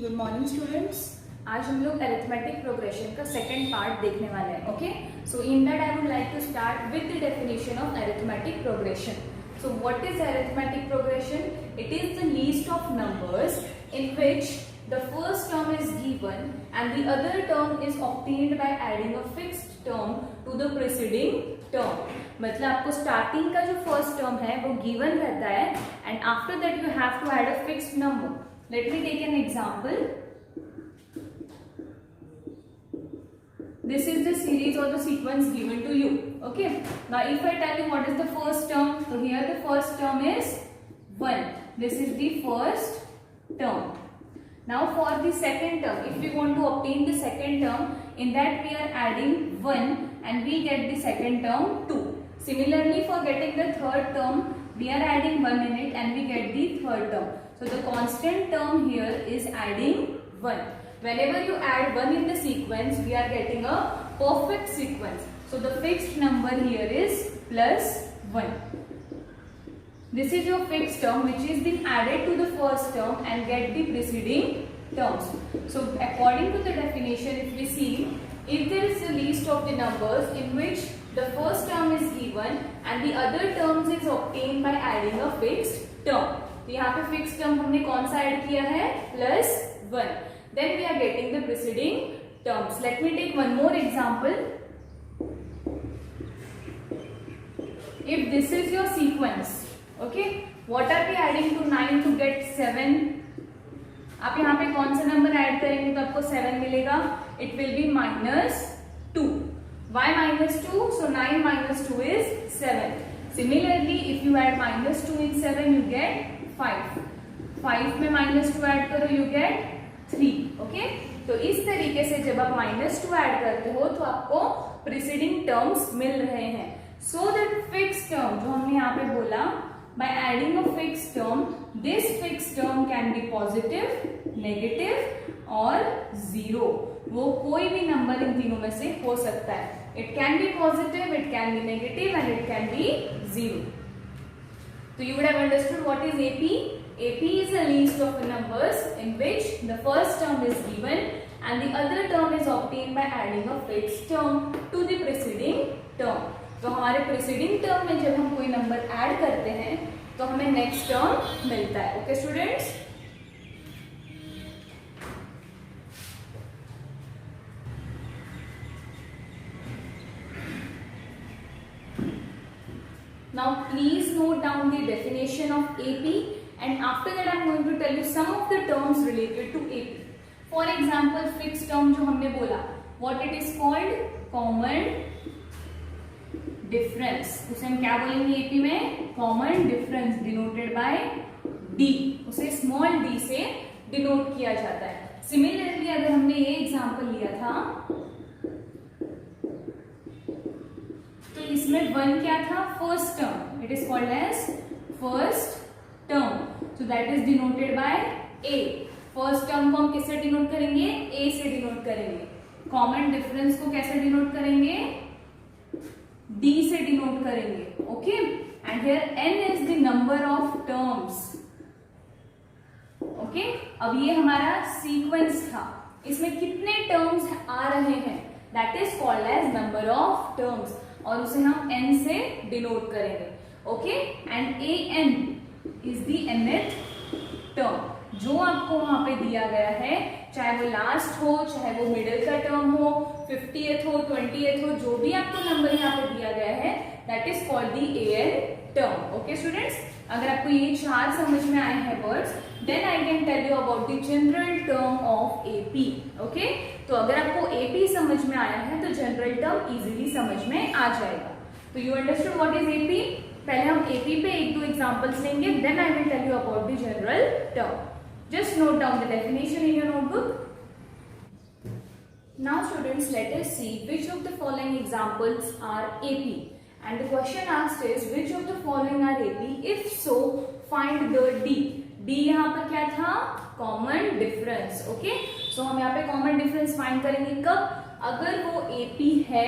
Good morning students. आज हम लोग अरिथमेटिक प्रोग्रेशन का सेकंड पार्ट देखने वाले हैं। Okay, so in that I would like to start with the definition of arithmetic progression. So what is arithmetic progression? It is the least of numbers in which the first term is given and the other term is obtained by adding a fixed term to the preceding term. मतलब आपको starting का जो first term है वो given रहता है and after that you have to add a fixed number. Let me take an example. This is the series or the sequence given to you. Okay. Now, if I tell you what is the first term, so here the first term is 1. This is the first term. Now, for the second term, if we want to obtain the second term, in that we are adding 1 and we get the second term 2. Similarly, for getting the third term, we are adding 1 in it and we get the third term. So, the constant term here is adding 1. Whenever you add 1 in the sequence, we are getting a perfect sequence. So the fixed number here is plus 1. This is your fixed term which is being added to the first term and get the preceding terms. So according to the definition, if we see, if there is the least of the numbers in which the first term is given and the other terms is obtained by adding a fixed term. तो यहाँ पे fixed term हमने कौन सा add किया है? Plus 1. Then we are getting the preceding terms. Let me take one more example. If this is your sequence, okay, what are we adding to 9 to get 7? आप यहाँ पे कौन सा नंबर ऐड करेंगे तो आपको 7 मिलेगा? It will be -2. Why -2? So 9 minus 2 is 7. Similarly, if you add -2 in 7, you get 5. 5 में -2 ऐड करो, you get 3. ओके, तो इस तरीके से जब आप -2 ऐड करते हो तो आपको प्रीसीडिंग टर्म्स मिल रहे हैं. सो दैट फिक्स टर्म जो हमने यहाँ पे बोला, by adding a fix term, this fix term can be positive, negative और 0. वो कोई भी नंबर इन तीनों में से हो सकता है. It can be positive, it can be negative and it can be 0. तो you would have understood what is AP. AP is a list of numbers in which the first term is given and the other term is obtained by adding a fixed term to the preceding term. तो हमारे preceding term में जब हम कोई number add करते हैं तो हमें next term मिलता है. Okay students? Now please note down the definition of AP. And after that, I am going to tell you some of the terms related to AP. For example, fixed term जो हमने बोला, what it is called? Common difference. उसे हम क्या बोलेंगे AP में? Common difference denoted by D. उसे small d से denote किया जाता है. Similarly, अगर हमने ये example लिया था, तो इसमें 1 क्या था? First term. It is called as first term. So that is denoted by A. First term को हम किससे डिनोट करेंगे? A से डिनोट करेंगे. Common difference को कैसे डिनोट करेंगे? D से डिनोट करेंगे. Okay? And here N is the number of terms. Okay? अब ये हमारा सीक्वेंस था. इसमें कितने टर्म्स आ रहे हैं? That is called as number of terms. और उसे हम N से डिनोट करेंगे. Okay? And AN is the nth term. जो आपको वहां पे दिया गया है, चाहे वो लास्ट हो, चाहे वो मिडिल का टर्म हो, 50th हो, 20th हो, जो भी आपको नंबर यहाँ पे दिया गया है, that is called the AN term. Okay students, अगर आपको ये 4 समझ में आए हैं words, then I can tell you about the general term of AP. Okay, तो अगर आपको AP समझ में आया है तो जनरल टर्म इजीली समझ में आ जाएगा. तो you understood what is AP. पहले हम AP पे 1-2 एग्जांपल्स लेंगे, then I will tell you about the general term. Just note down the definition in your notebook. Now students, let us see which of the following examples are AP. And the question asked is which of the following are AP. If so, find the D. D यहाँ पर क्या था? Common difference. Okay, सो हम यहाँ पे common difference find करेंगे कब? अगर वो AP है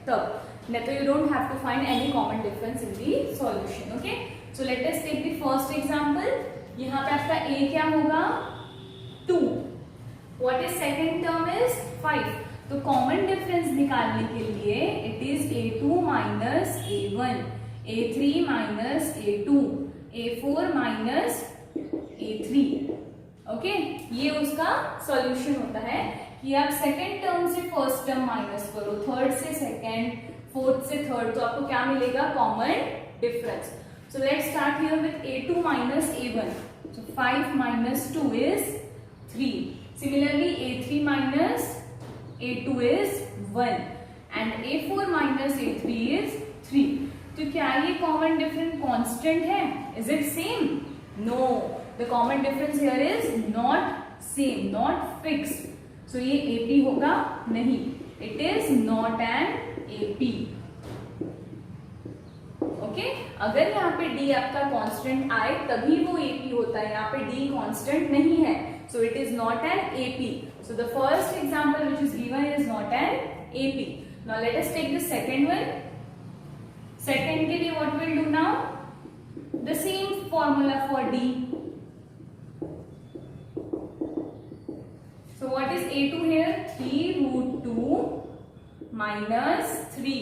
तब. तो you don't have to find any common difference in the solution. Okay, so let us take the first example. यहाँ पे आपका A क्या होगा? 2. What is second term is 5. तो कॉमन डिफरेंस निकालने के लिए it is a2 minus a1, a3 minus a2, a4 minus a3. Okay, ये उसका सॉल्यूशन होता है कि आप सेकंड टर्म से फर्स्ट टर्म माइनस करो, थर्ड से सेकंड, फोर्थ से थर्ड, तो आपको क्या मिलेगा? Common difference. So let's start here with a2 minus a1. So 5 minus 2 is 3. Similarly a3 minus a2 is 1 and a4 minus a3 is 3. तो क्या ये कॉमन डिफरेंस कांस्टेंट है? Is it same? No, the common difference here is not same, not fixed. So ये AP होगा नहीं, it is not an AP. Okay, अगर यहाँ पे D आपका कांस्टेंट आए तभी वो AP होता है, यहाँ पे D कांस्टेंट नहीं है, so it is not an AP. So the first example which is given is not an AP. Now let us take the second one. Second के लिए what we'll do now? The same formula for D. So what is A2 here? 3 root 2 minus 3.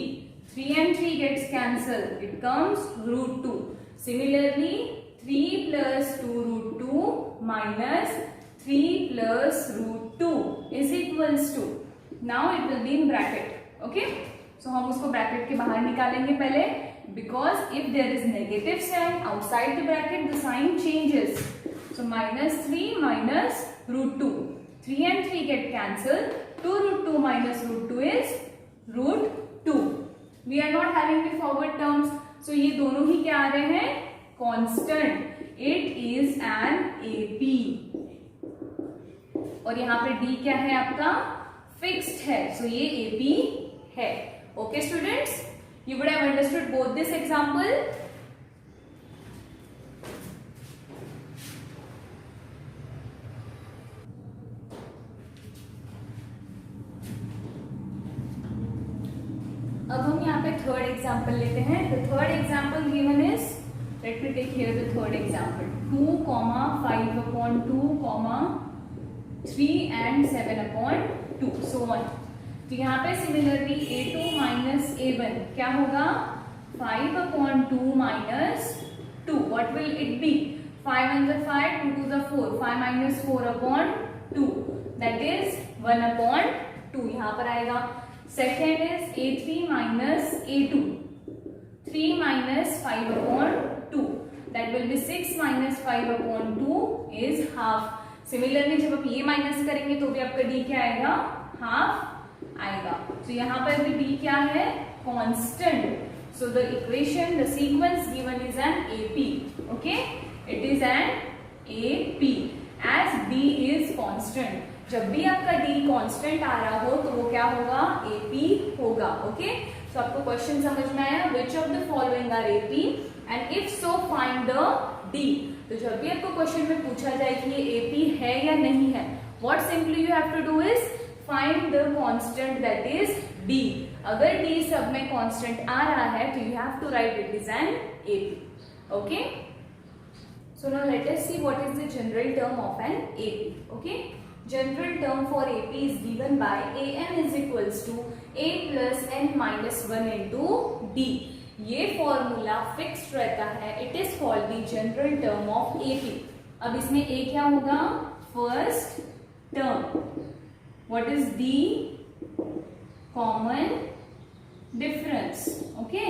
3 and 3 gets cancelled. It comes root 2. Similarly, 3 plus 2 root 2 minus 3 plus root 2 is equals to. Now it will be in bracket. Okay? So हम उसको bracket के बाहर निकालेंगे पहले, because if there is negative sign outside the bracket, the sign changes. So minus 3 minus root 2. 3 and 3 get cancelled. 2 root 2 minus root 2 is root 2. We are not having the forward terms. So ये दोनों ही क्या आ रहे हैं? Constant. It is an AP. और यहाँ पे D क्या है आपका? Fixed है. So ये AP है. Okay students? You would have understood both this example. अब हम यहाँ पे थर्ड एग्जाम्पल लेते हैं. The third example given is, let me take here the third example. 2, 5 upon 2, 3 and 7 upon 2, so on. तो यहाँ पे सिमिलरली a2 माइनस a1 क्या होगा? 5 upon 2 minus 2. What will it be? 5 1 is 5, 2 2 is 4. 5 minus 4 upon 2. That is 1 upon 2 यहाँ पर आएगा. Second is a3 minus a2. 3 minus 5 upon 2. That will be 6 minus 5 upon 2 is half. Similarly जब आप ये minus करेंगे तो भी आपका D क्या आएगा? हाफ आएगा. So यहाँ पर भी D क्या है? Constant. So the equation, the sequence given is an AP. Okay? It is an AP as D is constant. जब भी आपका D कांस्टेंट आ रहा हो तो वो क्या होगा? AP होगा. ओके, तो आपको क्वेश्चन समझ में आया? Which of the following are AP and if so find the D. तो जब भी आपको क्वेश्चन में पूछा जाए कि ये AP है या नहीं है, what simply you have to do is find the constant that is D. अगर D सब में कांस्टेंट आ रहा है तो you have to write it is an AP. Okay? So now let us see what is the general term of an AP. Okay? General term for AP is given by an is equals to a plus n minus 1 into D. ये formula fixed रहता है. It is called the general term of AP. अब इसमें A क्या होगा? First term. What is D? Common difference. Okay.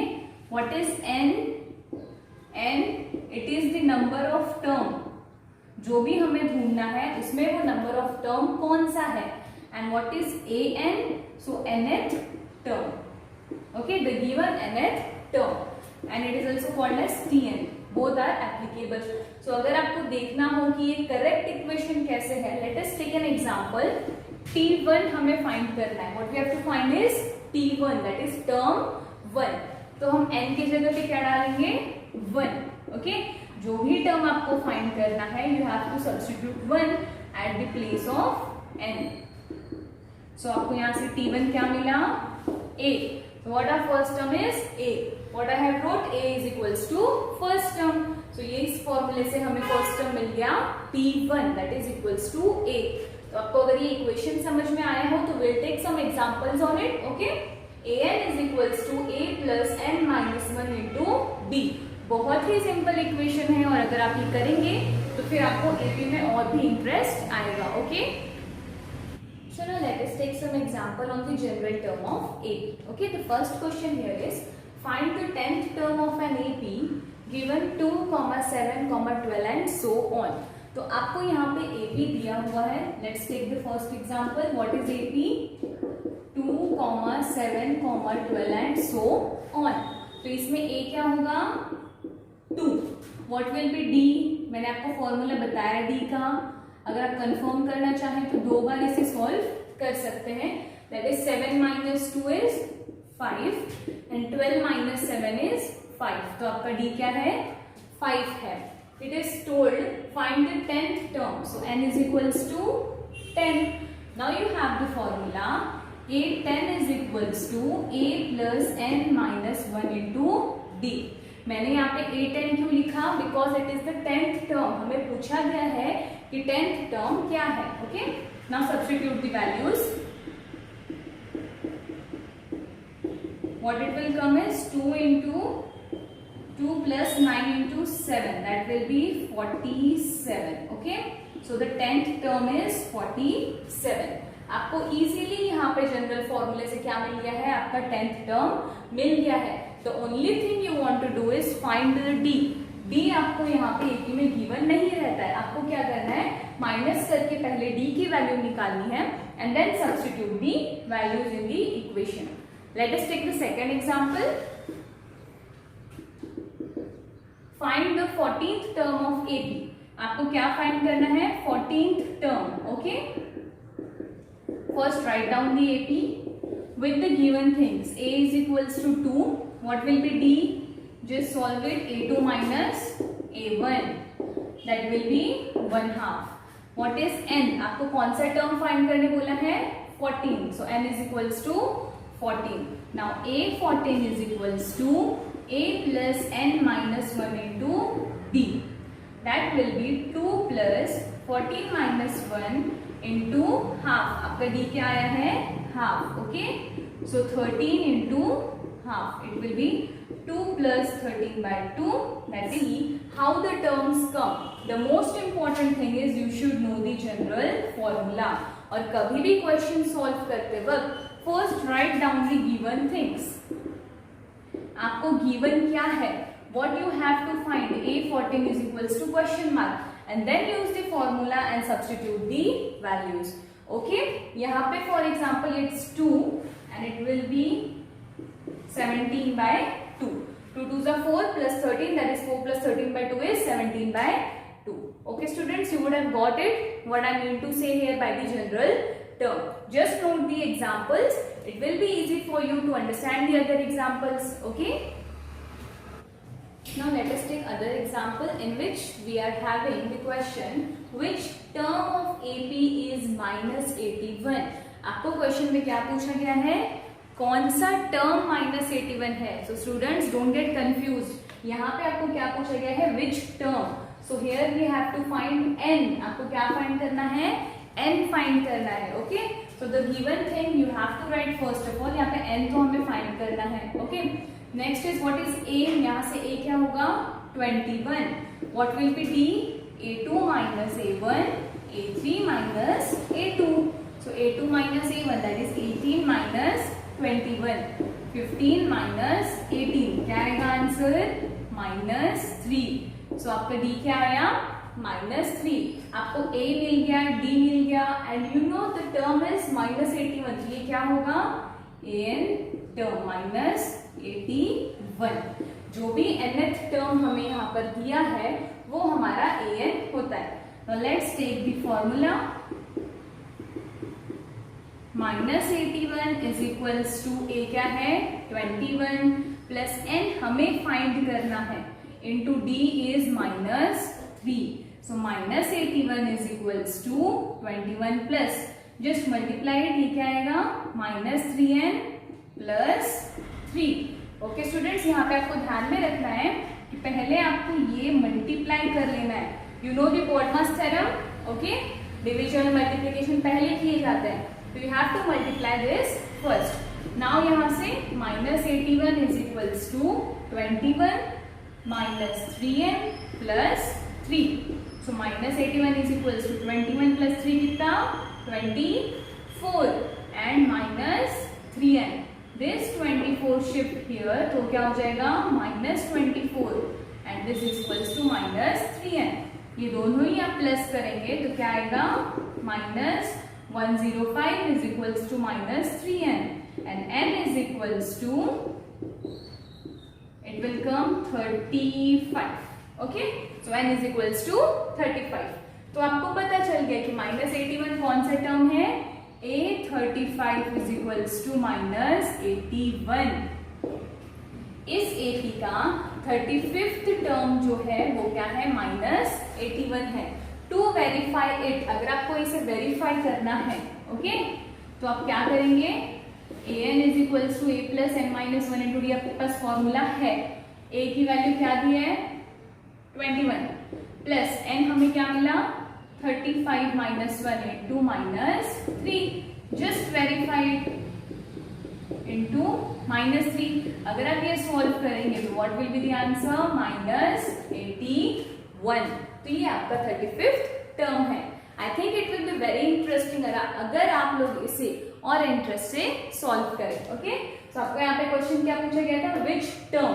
What is N? N it is the number of term. जो भी हमें ढूंढना है उसमें वो नंबर ऑफ टर्म कौन सा है. And what is an? So nth term. Okay, the given nth term and it is also called as Tn. Both are applicable. So अगर आपको देखना हो कि ये करेक्ट इक्वेशन कैसे है, let us take an example. T1 हमें find करना है. What we have to find is T1, that is term 1. तो हम n की जगह पे क्या डालेंगे? 1. ओके, जो भी टर्म आपको फाइंड करना है you have to substitute 1 at the place of n. So आपको यहाँ से T1 क्या मिला? A. So what our first term is? A. What I have wrote? A is equals to first term. So ये इस फॉर्मूले से हमें फर्स्ट टर्म मिल गया T1 that is equals to A. तो आपको अगर ये इक्वेशन समझ में आया हो तो will take some examples on it. Okay, an is equals to a plus n minus 1 into d. बहुत ही सिंपल इक्वेशन है और अगर आप ये करेंगे तो फिर आपको एपी में और भी इंटरेस्ट आएगा. Okay, so now let us take some example on the general term of AP. Okay, the first question here is find the 10th term of an AP given 2, 7, 12 and so on. तो आपको यहाँ पे AP दिया हुआ है. Let's take the first example. What is AP? 2, 7, 12 and so on. तो इसमें A क्या होगा? 2. What will be D? मैंने आपको फॉर्मूला बताया D का. अगर आप कंफर्म करना चाहें तो 2 बार इसे सॉल्व कर सकते हैं. That is 7 minus 2 is 5 and 12 minus 7 is 5. तो आपका डी क्या है? 5 है. It is told find the 10th term. So n is equals to 10. Now you have the formula a10 is equals to a plus n minus 1 into D. मैंने यहाँ पे a10 क्यों लिखा? Because it is the 10th term. हमें पूछा गया है कि 10th टर्म क्या है. Okay, now substitute the values. What it will come is 2 into 2 plus 9 into 7. That will be 47. Okay, so the 10th term is 47. आपको इजीली यहाँ पे जनरल फॉर्मूले से क्या मिल गया है? आपका 10th टर्म मिल गया है. The only thing you want to do is find the D. D आपको यहाँ पे AP में गिवन नहीं रहता है. आपको क्या करना है? माइनस करके पहले D की वैल्यू निकालनी है and then substitute the values in the equation. Let us take the second example. Find the 14th term of AP. आपको क्या फाइंड करना है? 14th term. Okay. First write down the AP with the given things. A is equals to 2. What will be D? Just solve it. A2 minus A1. That will be 1/2. What is N? आपको कौन सा term find करने बोला है? 14. So N is equals to 14. Now A14 is equals to A plus N minus 1 into D. That will be 2 plus 14 minus 1 into half. आपका D क्या आया है? Half. Okay. So 13 into half. It will be 2 plus 13 by 2. That is how the terms come. The most important thing is you should know the general formula. और कभी भी question solve करते वक्त first write down the given things. आपको given क्या है? What you have to find? A14 is equals to question mark and then use the formula and substitute the values. Okay? यहाँ पे for example it's 2 and it will be 17 by 2. 2 2s are 4 plus 13, that is 4 plus 13 by 2 is 17 by 2. Okay students, you would have got it what I mean to say here by the general term. Just note the examples. It will be easy for you to understand the other examples. Okay. Now let us take other example in which we are having the question which term of AP is minus 81. आपको question में क्या पूछा गया है? कौन सा term minus 81 है? So students don't get confuse. यहाँ पे आपको क्या पूछा गया है? Which term. So here we have to find n. आपको क्या फाइंड करना है? n फाइंड करना है. Okay, so the given thing you have to write first of all. यहाँ पे n तो हमें फाइंड करना है. Okay, next is what is a. यहाँ से a क्या होगा? 21. What will be d? a2 minus a1, a3 minus a2. So a2 minus a1 that is 18 minus 21. 15 minus 18 क्या आएगा आंसर? -3. सो आपका D क्या आया? -3. आपको A मिल गया, D मिल गया and you know the term is -81. ये क्या होगा? an term -81. जो भी nth टर्म हमें यहाँ पर दिया है वो हमारा an होता है. Now let's take the formula. -81 is equals to A क्या है? 21 प्लस n हमें फाइंड करना है into D is -3. So -81 is equals to 21 plus just multiplied. ये क्या आएगा? -3n plus 3. ओके स्टूडेंट्स, यहाँ पे आपको ध्यान में रखना है कि पहले आपको ये मल्टीप्लाई कर लेना है. You know the BODMAS theorem. Okay, division और मल्टीप्लीकेशन पहले किए जाते हैं, तो you have to multiply this first. Now यहाँ से -81 is equals to 21 minus 3n plus 3। So -81 is equals to 21 plus 3 कितना 24 and minus 3n। This 24 shift here, तो क्या हो जाएगा -24 and this is equals to -3n। ये दोनों ही आप प्लस करेंगे तो क्या आएगा -105 is equals to -3n and n is equals to it will come 35. Okay, so n is equals to 35। तो आपको पता चल गया कि -81 कौन सा टर्म है, a35 इज इक्वल्स टू -81। इस AP का 35th टर्म जो है वो क्या है -81 है। टू वेरीफाई इट, अगर आपको इसे वेरीफाई करना है ओके, तो आप क्या करेंगे, an is equals to a plus n minus 1 into D आपके पास फॉर्मूला है। a की वैल्यू क्या दी है 21 प्लस n हमें क्या मिला 35 minus 1 into -3, just verified into -3। अगर आप ये सॉल्व करेंगे तो what will be the answer -81। तो ये आपका 35th टर्म है। I think it will be very interesting अगर आप लोग इसे और इंटरेस्ट से सॉल्व करें। ओके, तो आपको यहाँ पे क्वेश्चन क्या पूछा गया था, which term.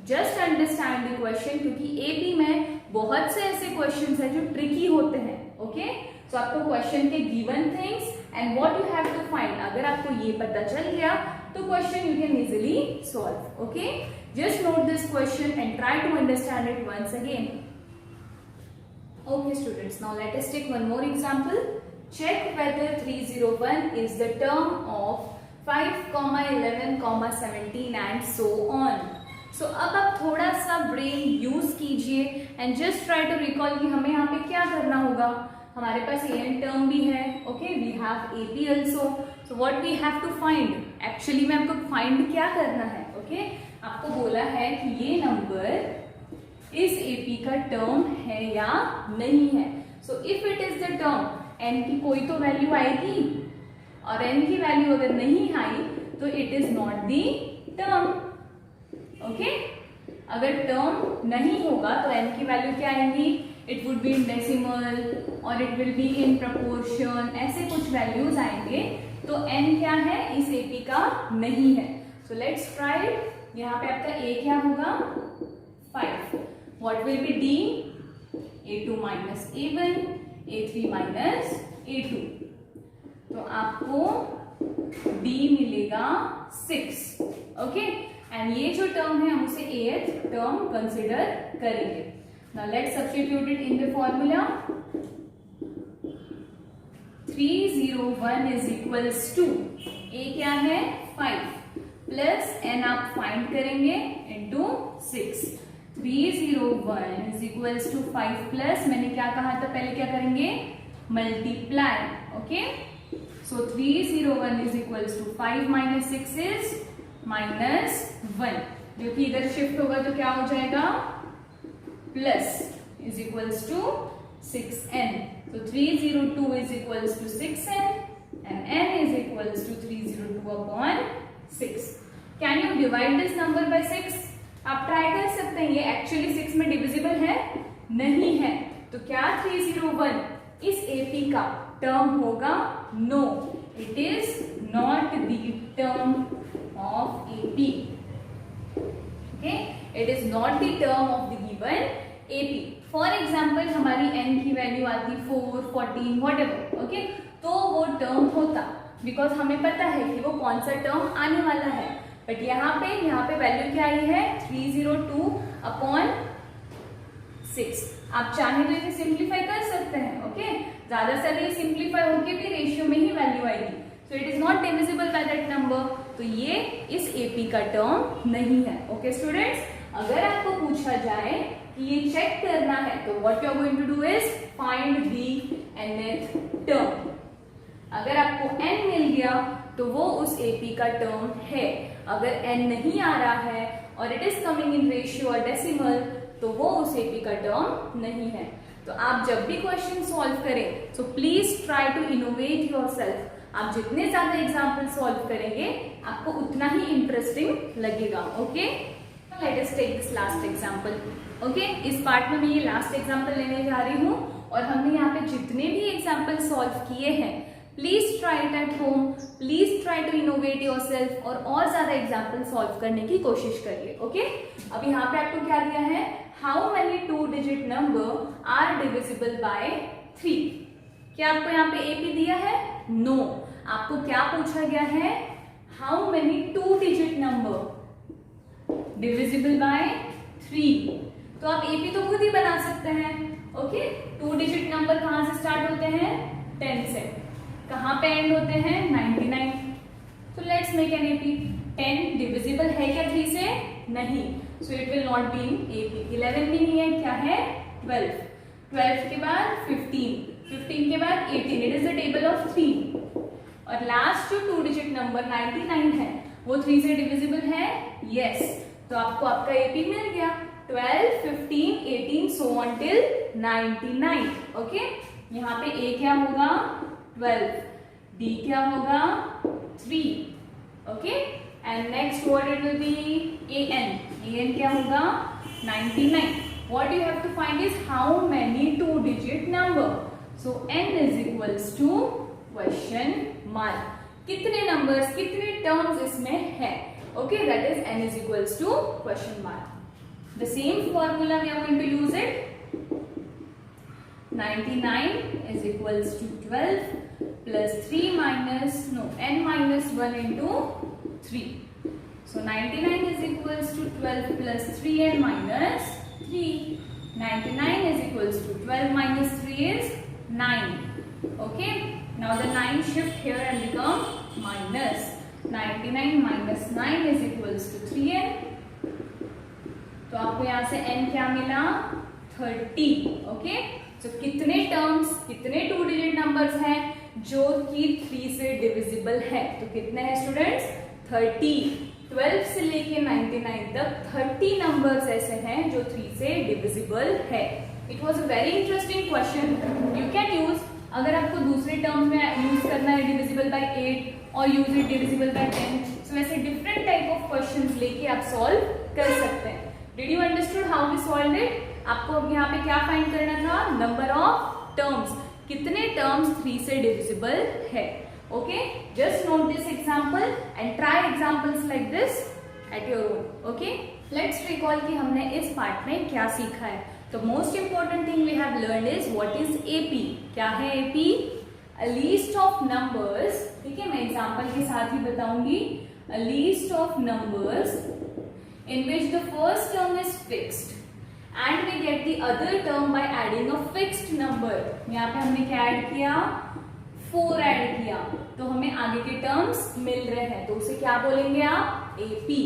Just understand the question, क्योंकि एपी में बहुत से ऐसे क्वेश्चंस हैं जो ट्रिकी होते हैं। ओके, तो आपको क्वेश्चन के given things and what you have to find, अगर आपको ये पता चल गया तो question you can easily solve. Okay, just note this question and try to understand it once again. Okay students, now let us take one more example. Check whether 301 is the term of 5, 11, 17 and so on. So अब आप थोड़ा सा brain use कीजिए and just try to recall कि हमें यहाँ पे क्या करना होगा। हमारे पास an टर्म भी है, okay, we have ap also, so what we have to find, actually में आपको फाइंड क्या करना है। ओके, आपको बोला है कि ये नंबर इस AP का टर्म है या नहीं है। So if it is the term, n की कोई तो वैल्यू आएगी और n की वैल्यू अगर नहीं आई तो it is not the term. Okay, अगर टर्म नहीं होगा तो n की वैल्यू क्या आएंगी, it would be in decimal और it will be in proportion, ऐसे कुछ वैल्यूज आएंगे। तो n क्या है, इस AP का नहीं है। So let's try. यहाँ पे आपका a क्या होगा 5, what will be d, a2 minus a1, a3 minus a2, तो आपको d मिलेगा 6। ओके, एंड ये जो टर्म है हम उसे एथ टर्म कंसिडर करेंगे। Now let's substitute it in the formula. 301 is equals to, a क्या है 5 प्लस n आप फाइंड करेंगे into 6। 301 is equals to 5 plus, मैंने क्या कहा था पहले, क्या करेंगे multiply. Okay, so 301 is equals to 5 minus 6 is -1, जो कि इधर शिफ्ट होगा तो क्या हो जाएगा plus is equals to 6n। तो 302 is equals to 6n and n is equals to 302 upon 6। Can you divide this number by 6? आप ट्राई कर सकते हैं, ये एक्चुअली 6 में डिविजिबल है नहीं है, तो क्या 301 इस AP का टर्म होगा? No, it is not the term of AP। Okay, it is not the term of the given AP। For example हमारी n की वैल्यू आती 4, 14 व्हाटएवर, ओके, तो वो टर्म होता, बिकॉज हमें पता है कि वो कौन सा टर्म आने वाला है। बट यहाँ पे वैल्यू क्या आई है 302 अपॉन 6। आप चाहे तो इसे सिंप्लीफाई कर सकते हैं। ओके, ज्यादा से ज्यादा सिंप्लीफाई होके भी रेशियो में ही वैल्यू आएगी, so it is not divisible by that number. तो ये इस AP का टर्म नहीं है। ओके स्टूडेंट्स, अगर आपको पूछा जाए कि ये चेक करना है तो what you are going to do is find the nth term. अगर आपको n मिल गया तो वो उस AP का टर्म है। अगर n नहीं आ रहा है और it is coming in ratio और डेसिमल तो वो उस AP का टर्म नहीं है। तो आप जब भी क्वेश्चन सॉल्व करें so please try to innovate yourself. आप जितने ज्यादा एग्जाम्पल सॉल्व करेंगे आपको उतना ही इंटरेस्टिंग लगेगा। Okay, let us take this last example. Okay, इस पार्ट में मैं ये लास्ट एग्जाम्पल लेने जा रही हूँ और हमने यहाँ पे जितने भी एग्जाम्पल सॉल्व किए हैं please try it at home, please try to innovate yourself और ज्यादा एग्जाम्पल सॉल्व करने की कोशिश करिए। ओके, अब यहाँ पे आपको क्या दिया है, how many 2 digit number are divisible by 3। क्या आपको यहाँ पे एपी दिया है? नो, आपको क्या पूछा गया है, how many 2 digit number divisible by 3। तो आप एपी तो खुद ही बना सकते हैं। ओके, 2 डिजिट नंबर कहां से स्टार्ट होते हैं? 10 से। कहां पे एंड होते हैं? 99। तो let's make an AP. 10 divisible है क्या 3 से? नहीं, so it will not be in AP. 11 भी नहीं है, क्या है? 12। 12 के बाद 15, 15 के बाद 18। It is the table of 3। और लास्ट जो 2 डिजिट नंबर 99 है वो 3 से डिविजिबल है? यस, तो आपको आपका एपी मिल गया। 12, 15, 18 so on till 99। ओके, यहाँ पे ए क्या होगा? 12, डी क्या होगा? 3। Okay, and next word it will be N. N क्या होगा? 99। What you have to find is how many 2 digit number. So n is equals to question mark. कितने numbers, कितने टर्म्स इसमें है? Okay, that is n is equals to question mark. The same formula we are going to use it. 99 is equals to 12 plus 3 minus n minus 1 into 3. So 99 is equals to 12 plus 3n minus 3. 99 is equals to 12 minus 3 is 9. Okay. Now the 9 shift here and become minus. 99 minus 9 is equals to 3n. तो आपको यहां से n क्या मिला? 30। Okay, तो कितने terms, कितने 2 digit numbers हैं जो कि 3 से डिविजिबल है? तो कितने हैं स्टूडेंट्स? 30। 12 से लेके 99 तक 30 नंबर्स ऐसे हैं जो 3 से डिविजिबल है। It was a very interesting question. You can use, अगर आपको दूसरे टर्म्स में यूज करना है डिविजिबल बाय 8 और यूज इट डिविजिबल बाय 10, सो ऐसे डिफरेंट टाइप ऑफ क्वेश्चंस लेके आप सॉल्व कर सकते हैं। Did you understood how we solved it? आपको अब यहाँ पे क्या फाइंड करना था? नंबर ऑफ टर्म्स, कितने टर्म्स 3 से डिविजिबल है। Okay, just note this example and try examples like this at your own. Okay, let's recall कि हमने इस पार्ट में क्या सीखा है। तो most important thing we have learned is what is AP. क्या है AP? A list of numbers. ठीक है, मैं एग्जाम्पल के साथ ही बताऊंगी। A list of numbers in which the first term is fixed and we get the other term by adding a fixed number. यहाँ पे हमने क्या ऐड किया? 4 ऐड किया, तो हमें आगे के टर्म्स मिल रहे हैं, तो उसे क्या बोलेंगे आप? AP.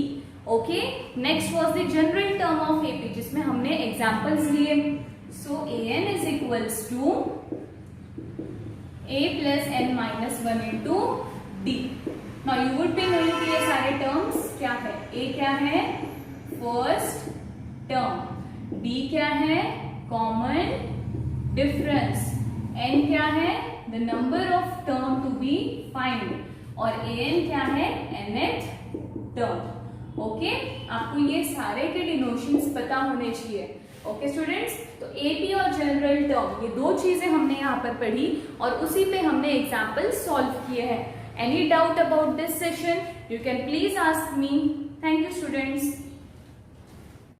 Okay, next was the general term of AP जिसमें हमने एग्जांपल्स लिए। सो an is equals to a plus n minus 1 into d. Now you would be knowing कि ये सारे टर्म्स क्या है? a क्या है? फर्स्ट टर्म, b क्या है? कॉमन डिफरेंस, n क्या है? The number of term to be find, और an क्या है? nth term. ओके, आपको ये सारे के डिनोशंस पता होने चाहिए। ओके स्टूडेंट्स, तो एपी और जनरल टर्म ये 2 चीजें हमने यहाँ पर पढ़ी और उसी पे हमने एग्जाम्पल सॉल्व किए हैं। Any doubt about this session? You can please ask me. Thank you students.